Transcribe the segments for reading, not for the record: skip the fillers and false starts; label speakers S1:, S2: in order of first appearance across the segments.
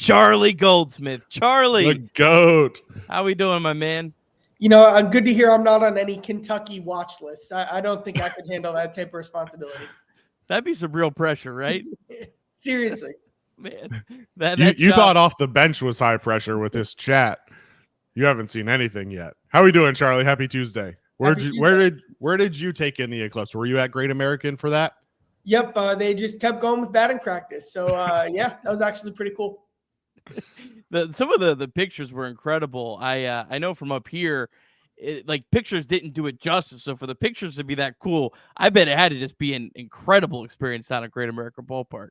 S1: Charlie Goldsmith. Charlie,
S2: the GOAT.
S1: How we doing, my man?
S3: Good to hear I'm not on any Kentucky watch lists. I don't think I could handle that type of responsibility.
S1: That'd be some real pressure, right?
S3: Seriously.
S1: Man,
S2: you thought off the bench was high pressure with this chat. You haven't seen anything yet. How we doing, Charlie? Happy Tuesday. Where did you take in the eclipse? Were you at Great American for that?
S3: Yep, they just kept going with batting practice. So yeah, that was actually pretty cool.
S1: Some of the pictures were incredible. I know from up here, pictures didn't do it justice. So for the pictures to be that cool, I bet it had to just be an incredible experience down at Great American Ballpark.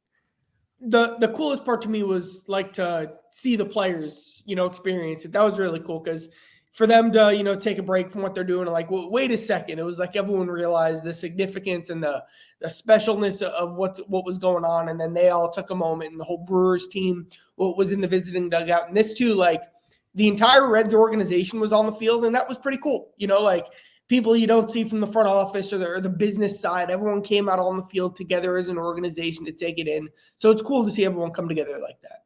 S3: The coolest part to me was to see the players, experience it. That was really cool because for them to, take a break from what they're doing and wait a second. It was like everyone realized the significance and the specialness of what was going on. And then they all took a moment, and the whole Brewers team was in the visiting dugout. And this too, the entire Reds organization was on the field, and that was pretty cool. People you don't see from the front office or the business side, everyone came out on the field together as an organization to take it in. So it's cool to see everyone come together like that.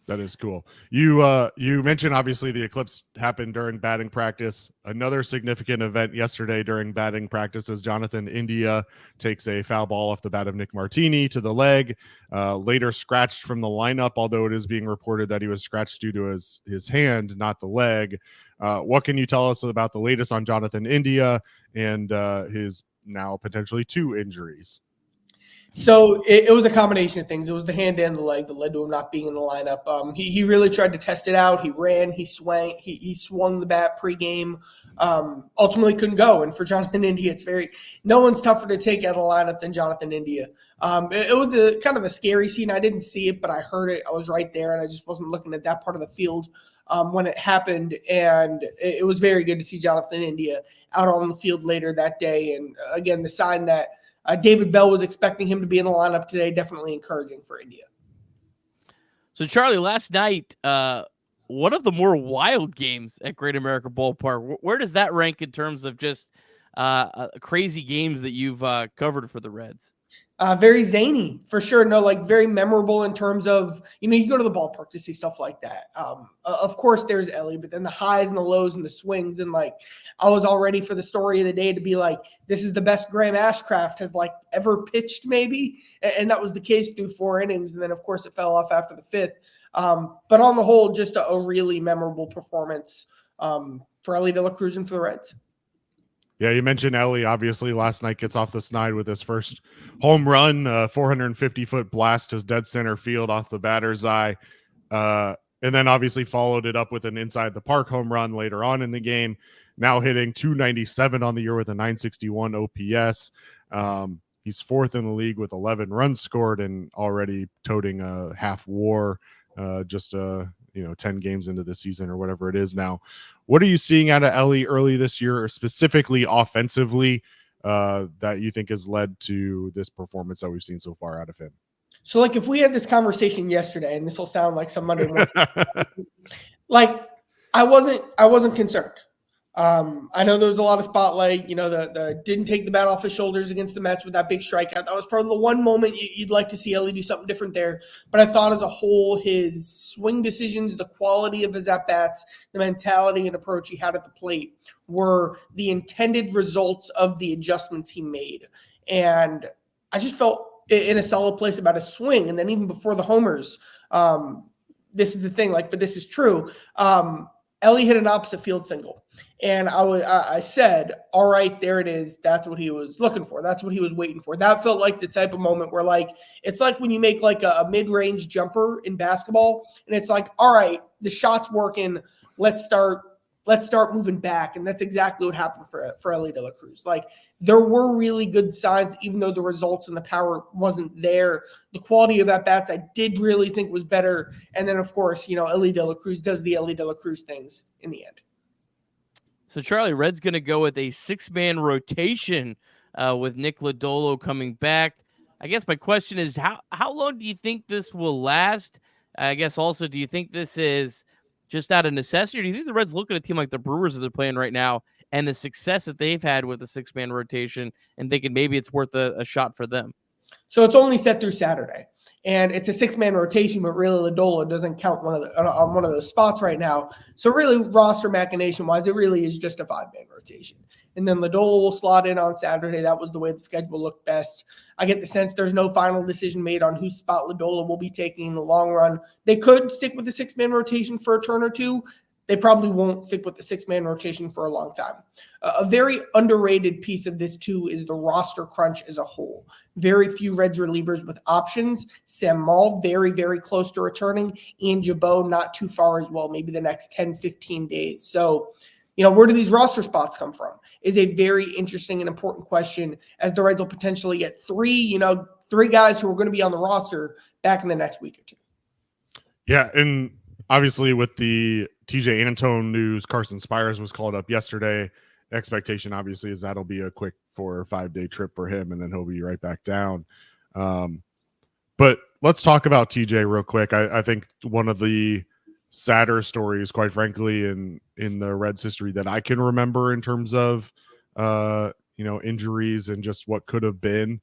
S2: That is cool. You mentioned obviously the eclipse happened during batting practice. Another significant event yesterday during batting practice is Jonathan India takes a foul ball off the bat of Nick Martini to the leg, later scratched from the lineup, although it is being reported that he was scratched due to his hand, not the leg. What can you tell us about the latest on Jonathan India and his now potentially 2 injuries?
S3: So it was a combination of things. It was the hand and the leg that led to him not being in the lineup. He really tried to test it out. He ran, he swung the bat pregame. Ultimately couldn't go. And for Jonathan India, no one's tougher to take out of the lineup than Jonathan India. It was a kind of a scary scene. I didn't see it, but I heard it. I was right there, and I just wasn't looking at that part of the field when it happened. And it was very good to see Jonathan India out on the field later that day. And again, the sign that David Bell was expecting him to be in the lineup today, definitely encouraging for India.
S1: So, Charlie, last night, one of the more wild games at Great American Ballpark. Where does that rank in terms of just crazy games that you've covered for the Reds?
S3: Very zany, for sure. No, very memorable in terms of, you go to the ballpark to see stuff like that. Of course, there's Ellie, but then the highs and the lows and the swings. And I was all ready for the story of the day to be this is the best Graham Ashcraft has ever pitched, maybe. And that was the case through 4 innings. And then, of course, it fell off after the 5th. But on the whole, just a really memorable performance for Ellie De La Cruz and for the Reds.
S2: Yeah, you mentioned Ellie. Obviously, last night gets off the snide with his first home run, 450-foot blast to dead center field off the batter's eye. And then obviously followed it up with an inside the park home run later on in the game, now hitting 297 on the year with a 961 OPS. He's 4th in the league with 11 runs scored and already toting a half WAR, 10 games into the season or whatever it is now. What are you seeing out of Ellie early this year, or specifically offensively, that you think has led to this performance that we've seen so far out of him?
S3: So, if we had this conversation yesterday, and this will sound like some Monday morning, I wasn't concerned. I know there was a lot of spotlight. The didn't take the bat off his shoulders against the Mets with that big strikeout. That was probably the one moment you'd like to see Ellie do something different there. But I thought as a whole, his swing decisions, the quality of his at-bats, the mentality and approach he had at the plate were the intended results of the adjustments he made. And I just felt in a solid place about his swing. And then even before the homers, this is the thing, but this is true. Ellie hit an opposite field single. And I said, all right, there it is. That's what he was looking for. That's what he was waiting for. That felt like the type of moment where it's like when you make a mid-range jumper in basketball and it's all right, the shot's working. Let's start moving back. And that's exactly what happened for Ellie De La Cruz. There were really good signs, even though the results and the power wasn't there. The quality of at-bats I did really think was better. And then, of course, Ellie De La Cruz does the Ellie De La Cruz things in the end.
S1: So, Charlie, Red's going to go with a 6-man rotation with Nick Lodolo coming back. I guess my question is, how long do you think this will last? I guess also, do you think this is just out of necessity, or do you think the Reds look at a team like the Brewers that they're playing right now and the success that they've had with the 6-man rotation and thinking maybe it's worth a shot for them?
S3: So it's only set through Saturday. And it's a 6-man rotation, but really Lodolo doesn't count on one of those spots right now. So really roster machination wise, it really is just a 5-man rotation. And then Lodolo will slot in on Saturday. That was the way the schedule looked best. I get the sense there's no final decision made on whose spot Lodolo will be taking in the long run. They could stick with the 6-man rotation for a turn or two. They probably won't stick with the 6-man rotation for a long time. A very underrated piece of this, too, is the roster crunch as a whole. Very few Reds relievers with options. Sam Maul, very, very close to returning. Ian Jabot, not too far as well, maybe the next 10, 15 days. So, where do these roster spots come from is a very interesting and important question, as the Reds will potentially get three guys who are going to be on the roster back in the next week or two.
S2: Yeah, and obviously with the TJ Antone news, Carson Spires was called up yesterday. Expectation obviously is that'll be a quick 4 or 5 day trip for him, and then he'll be right back down. But let's talk about TJ real quick. I think one of the sadder stories, quite frankly, in the Reds history that I can remember in terms of injuries and just what could have been.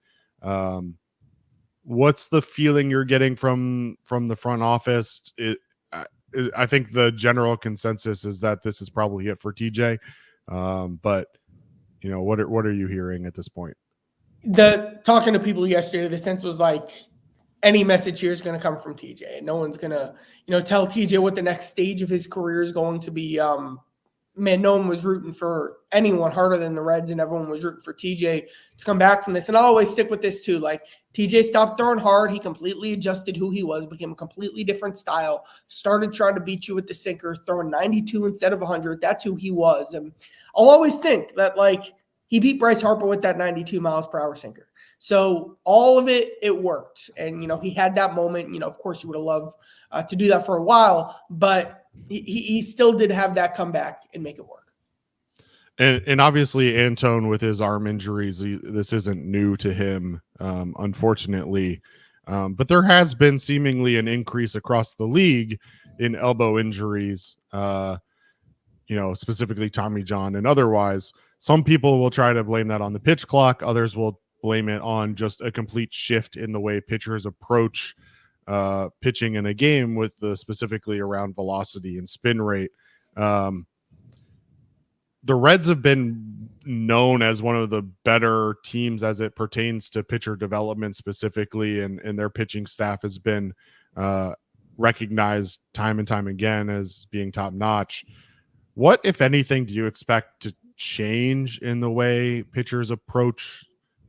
S2: What's the feeling you're getting from the front office? I think the general consensus is that this is probably it for TJ. But what are you hearing at this point?
S3: Talking to people yesterday, the sense was like any message here is going to come from TJ. No one's going to, tell TJ what the next stage of his career is going to be. No one was rooting for anyone harder than the Reds, and everyone was rooting for TJ to come back from this. And I'll always stick with this too. Like, TJ stopped throwing hard. He completely adjusted who he was, became a completely different style, started trying to beat you with the sinker, throwing 92 instead of 100. That's who he was. And I'll always think that, he beat Bryce Harper with that 92 miles per hour sinker. So all of it worked. And, he had that moment. Of course, you would have loved to do that for a while, but he still did have that comeback and make it work.
S2: And obviously Antone with his arm injuries, this isn't new to him, unfortunately. But there has been seemingly an increase across the league in elbow injuries, specifically Tommy John and otherwise. Some people will try to blame that on the pitch clock. Others will blame it on just a complete shift in the way pitchers approach pitching in a game, with specifically around velocity and spin rate. The Reds have been known as one of the better teams as it pertains to pitcher development specifically, and their pitching staff has been recognized time and time again as being top notch. What, if anything, do you expect to change in the way pitchers approach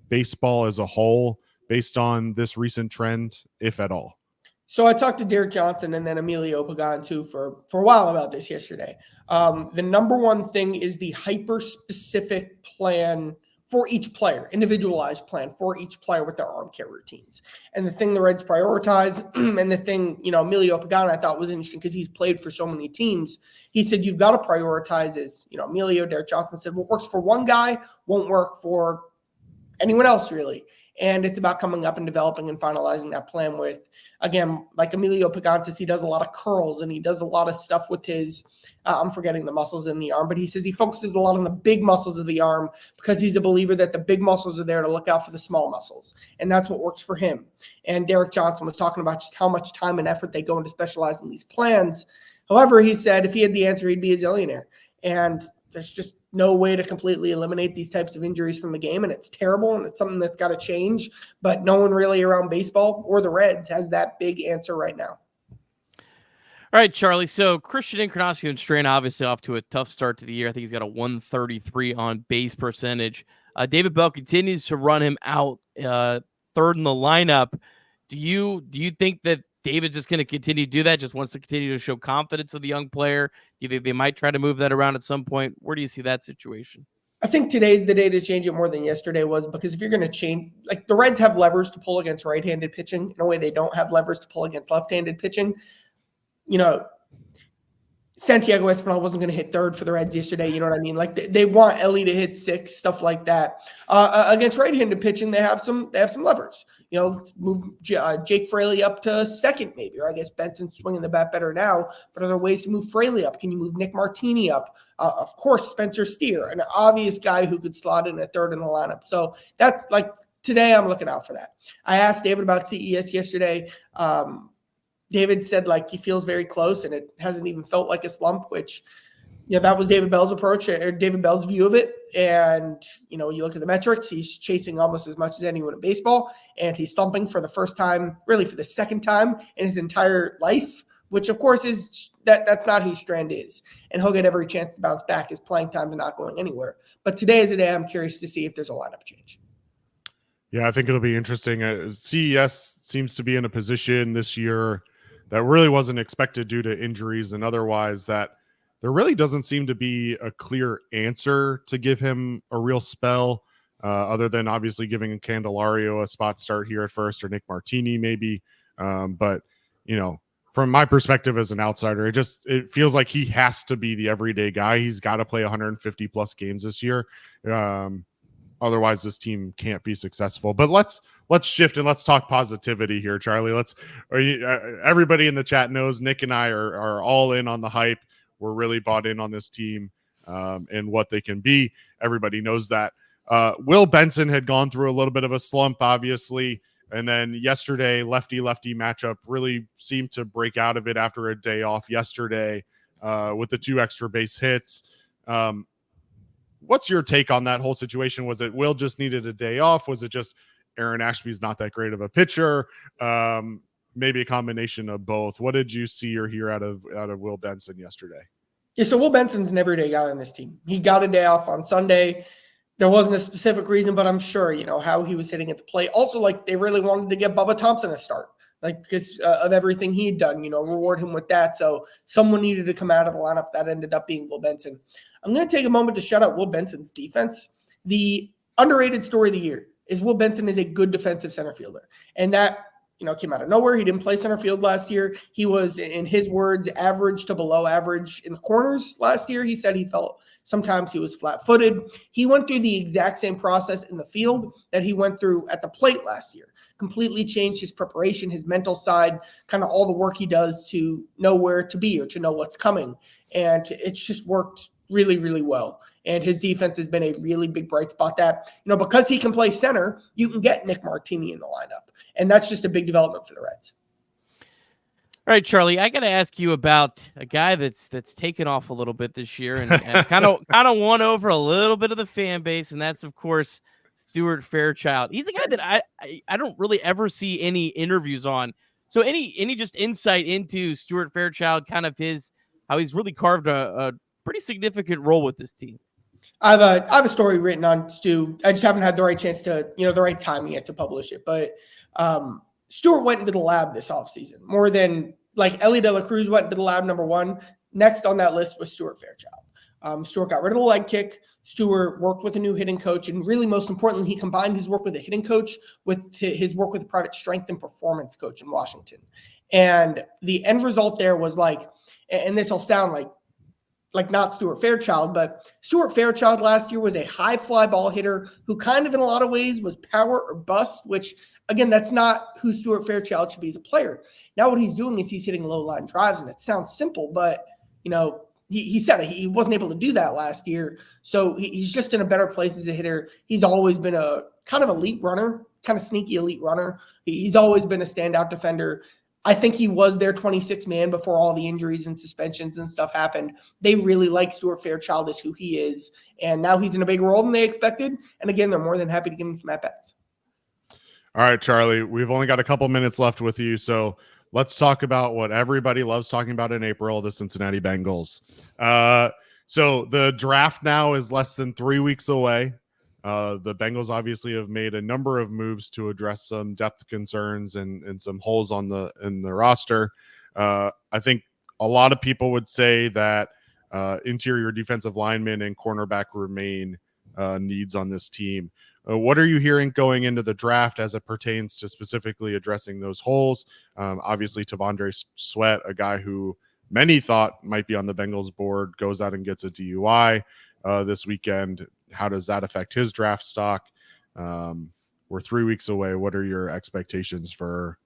S2: baseball as a whole based on this recent trend, if at all?
S3: So I talked to Derek Johnson and then Emilio Pagan too for a while about this yesterday. The number one thing is the hyper-specific plan for each player, individualized plan for each player with their arm care routines. And the thing the Reds prioritize, and the thing, Emilio Pagan I thought was interesting because he's played for so many teams. He said, you've got to prioritize is, Derek Johnson said, what works for one guy won't work for anyone else really. And it's about coming up and developing and finalizing that plan with, again, like Emilio Pagan says, he does a lot of curls and he does a lot of stuff with his, I'm forgetting the muscles in the arm, but he says he focuses a lot on the big muscles of the arm because he's a believer that the big muscles are there to look out for the small muscles. And that's what works for him. And Derek Johnson was talking about just how much time and effort they go into specializing these plans. However, he said if he had the answer, he'd be a zillionaire. And there's just no way to completely eliminate these types of injuries from the game, and it's terrible, and it's something that's got to change, but no one really around baseball or the Reds has that big answer right now.
S1: All right, Charlie. So Christian Encarnacion-Strand obviously off to a tough start to the year. I think he's got a 133 on base percentage. David Bell continues to run him out third in the lineup. Do you think that David's just going to continue to do that, just wants to continue to show confidence of the young player? Do you think they might try to move that around at some point? Where do you see that situation?
S3: I think today's the day to change it more than yesterday was, because if you're going to change, like the Reds have levers to pull against right-handed pitching in a way they don't have levers to pull against left-handed pitching. Santiago Espinal wasn't going to hit third for the Reds yesterday. You know what I mean? Like they want Ellie to hit six, stuff like that. Against right-handed pitching, they have some levers. Move Jake Fraley up to second maybe, or I guess Benson's swinging the bat better now. But are there ways to move Fraley up? Can you move Nick Martini up? Of course, Spencer Steer, an obvious guy who could slot in at third in the lineup. So that's like today I'm looking out for that. I asked David about CES yesterday. David said like he feels very close and it hasn't even felt like a slump, which that was David Bell's approach or David Bell's view of it. And, you look at the metrics, he's chasing almost as much as anyone in baseball, and he's slumping for the first time, really for the second time in his entire life, which of course is that's not who Strand is. And he'll get every chance to bounce back. His playing time is not going anywhere. But today is a day I'm curious to see if there's a lineup change.
S2: Yeah, I think it'll be interesting. CES seems to be in a position this year that really wasn't expected due to injuries and otherwise, that there really doesn't seem to be a clear answer to give him a real spell, other than obviously giving Candelario a spot start here at first, or Nick Martini maybe. But, from my perspective as an outsider, it feels like he has to be the everyday guy. He's got to play 150 plus games this year. Otherwise this team can't be successful. But let's shift and let's talk positivity here, Charlie. Everybody in the chat knows Nick and I are all in on the hype. We're really bought in on this team and what they can be. Everybody knows that. Will Benson had gone through a little bit of a slump, obviously. And then yesterday, lefty-lefty matchup really seemed to break out of it after a day off yesterday with the 2 extra base hits. What's your take on that whole situation? Was it Will just needed a day off? Was it just Aaron Ashby's not that great of a pitcher? Maybe a combination of both. What did you see or hear out of Will Benson yesterday?
S3: Yeah, so Will Benson's an everyday guy on this team. He got a day off on Sunday. There wasn't a specific reason, but I'm sure, how he was hitting at the plate. Also, they really wanted to get Bubba Thompson a start, because of everything he had done, reward him with that. So someone needed to come out of the lineup. That ended up being Will Benson. I'm going to take a moment to shout out Will Benson's defense. The underrated story of the year is Will Benson is a good defensive center fielder. And that, came out of nowhere. He didn't play center field last year. He was, in his words, average to below average in the corners last year. He said he felt sometimes he was flat-footed. He went through the exact same process in the field that he went through at the plate last year. Completely changed his preparation, his mental side, kind of all the work he does to know where to be or to know what's coming. And it's just worked really, really well. And his defense has been a really big bright spot that, because he can play center, you can get Nick Martini in the lineup. And that's just a big development for the Reds.
S1: All right, Charlie, I got to ask you about a guy that's taken off a little bit this year and kind of won over a little bit of the fan base, and that's, of course, Stuart Fairchild. He's a guy that I don't really ever see any interviews on. So any just insight into Stuart Fairchild, kind of how he's really carved a pretty significant role with this team?
S3: I have a story written on Stu. I just haven't had the right chance to, the right timing yet to publish it. But Stuart went into the lab this offseason more than Ellie De La Cruz went into the lab, number one. Next on that list was Stuart Fairchild. Stuart got rid of the leg kick. Stuart worked with a new hitting coach. And really, most importantly, he combined his work with a hitting coach with his work with a private strength and performance coach in Washington. And the end result there was and this will sound like not Stuart Fairchild, but Stuart Fairchild last year was a high fly ball hitter who kind of in a lot of ways was power or bust, which again, that's not who Stuart Fairchild should be as a player. Now what he's doing is he's hitting low line drives, and it sounds simple, but he said it. He wasn't able to do that last year. So he's just in a better place as a hitter. He's always been a kind of elite runner, kind of sneaky elite runner. He's always been a standout defender. I think he was their 26th man before all the injuries and suspensions and stuff happened. They really like Stuart Fairchild as who he is. And now he's in a bigger role than they expected. And again, they're more than happy to give him some at-bats.
S2: All right, Charlie, we've only got a couple minutes left with you. So let's talk about what everybody loves talking about in April, the Cincinnati Bengals. So the draft now is less than 3 weeks away. The Bengals obviously have made a number of moves to address some depth concerns and some holes in the roster. I think a lot of people would say that interior defensive linemen and cornerback remain needs on this team. What are you hearing going into the draft as it pertains to specifically addressing those holes? Obviously, Tavondre Sweat, a guy who many thought might be on the Bengals board, goes out and gets a DUI this weekend. How does that affect his draft stock? We're 3 weeks away. What are your expectations for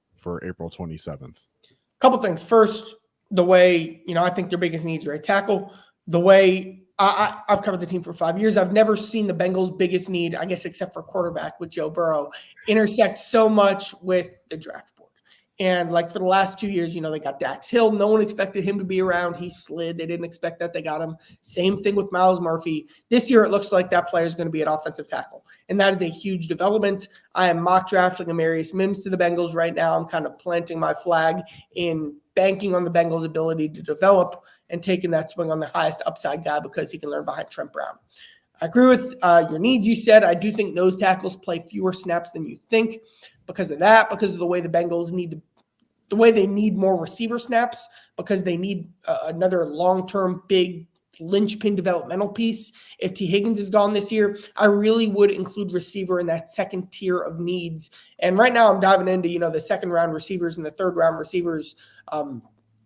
S2: April 27th?
S3: A couple things. First, the way, I think their biggest needs are right tackle. The way I've covered the team for 5 years. I've never seen the Bengals' biggest need, I guess, except for quarterback with Joe Burrow, intersect so much with the draft board. And like for the last 2 years, they got Dax Hill. No one expected him to be around. He slid. They didn't expect that. They got him. Same thing with Miles Murphy. This year, it looks like that player is going to be an offensive tackle. And that is a huge development. I am mock drafting Amarius Mims to the Bengals right now. I'm kind of planting my flag in banking on the Bengals' ability to develop and taking that swing on the highest upside guy because he can learn behind Trent Brown. I agree with your needs you said. I do think nose tackles play fewer snaps than you think because of that, because of the way the Bengals need more receiver snaps, because they need another long-term big linchpin developmental piece. If T. Higgins is gone this year, I really would include receiver in that second tier of needs. And right now I'm diving into, the second round receivers and the third round receivers.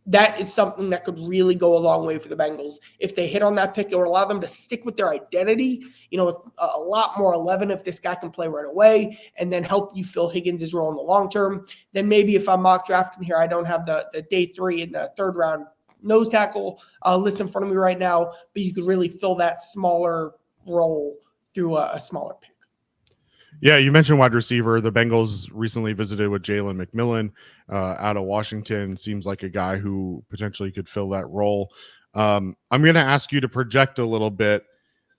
S3: That is something that could really go a long way for the Bengals. If they hit on that pick, it would allow them to stick with their identity, with a lot more 11 if this guy can play right away and then help you fill Higgins' role in the long term. Then maybe if I'm mock drafting here, I don't have the day 3 in the third round nose tackle list in front of me right now, but you could really fill that smaller role through a smaller pick.
S2: Yeah, you mentioned wide receiver. The Bengals recently visited with Jalen McMillan out of Washington. Seems like a guy who potentially could fill that role. I'm going to ask you to project a little bit.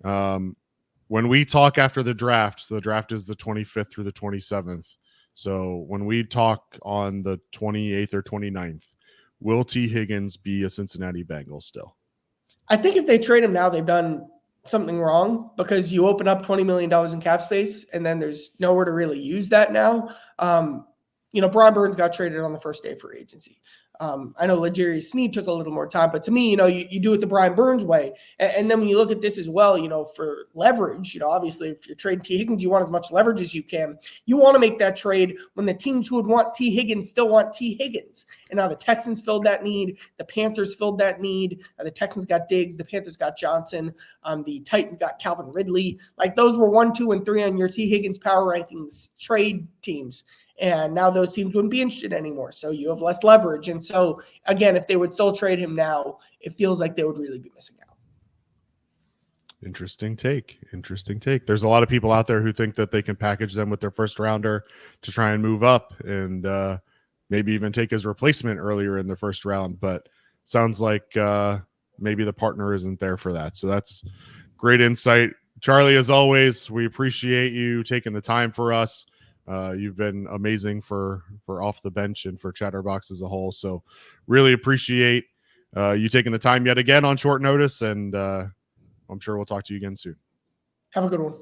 S2: When we talk after the draft is the 25th through the 27th. So when we talk on the 28th or 29th, will T. Higgins be a Cincinnati Bengal still?
S3: I think if they trade him now, they've done something wrong because you open up $20 million in cap space and then there's nowhere to really use that now. Brian Burns got traded on the first day of free agency. I know L'Jarius Sneed took a little more time, but to me, you do it the Brian Burns way. And then when you look at this as well, for leverage, obviously if you're trading T. Higgins, you want as much leverage as you can. You want to make that trade when the teams who would want T. Higgins still want T. Higgins. And now the Texans filled that need. The Panthers filled that need. The Texans got Diggs. The Panthers got Johnson. The Titans got Calvin Ridley. Like those were 1, 2, and 3 on your T. Higgins power rankings trade teams. And now those teams wouldn't be interested anymore. So you have less leverage. And so, again, if they would still trade him now, it feels like they would really be missing out.
S2: Interesting take. There's a lot of people out there who think that they can package them with their first rounder to try and move up and maybe even take his replacement earlier in the first round. But sounds like maybe the partner isn't there for that. So that's great insight. Charlie, as always, we appreciate you taking the time for us. You've been amazing for Off the Bench and for Chatterbox as a whole. So really appreciate you taking the time yet again on short notice. And I'm sure we'll talk to you again soon.
S3: Have a good one.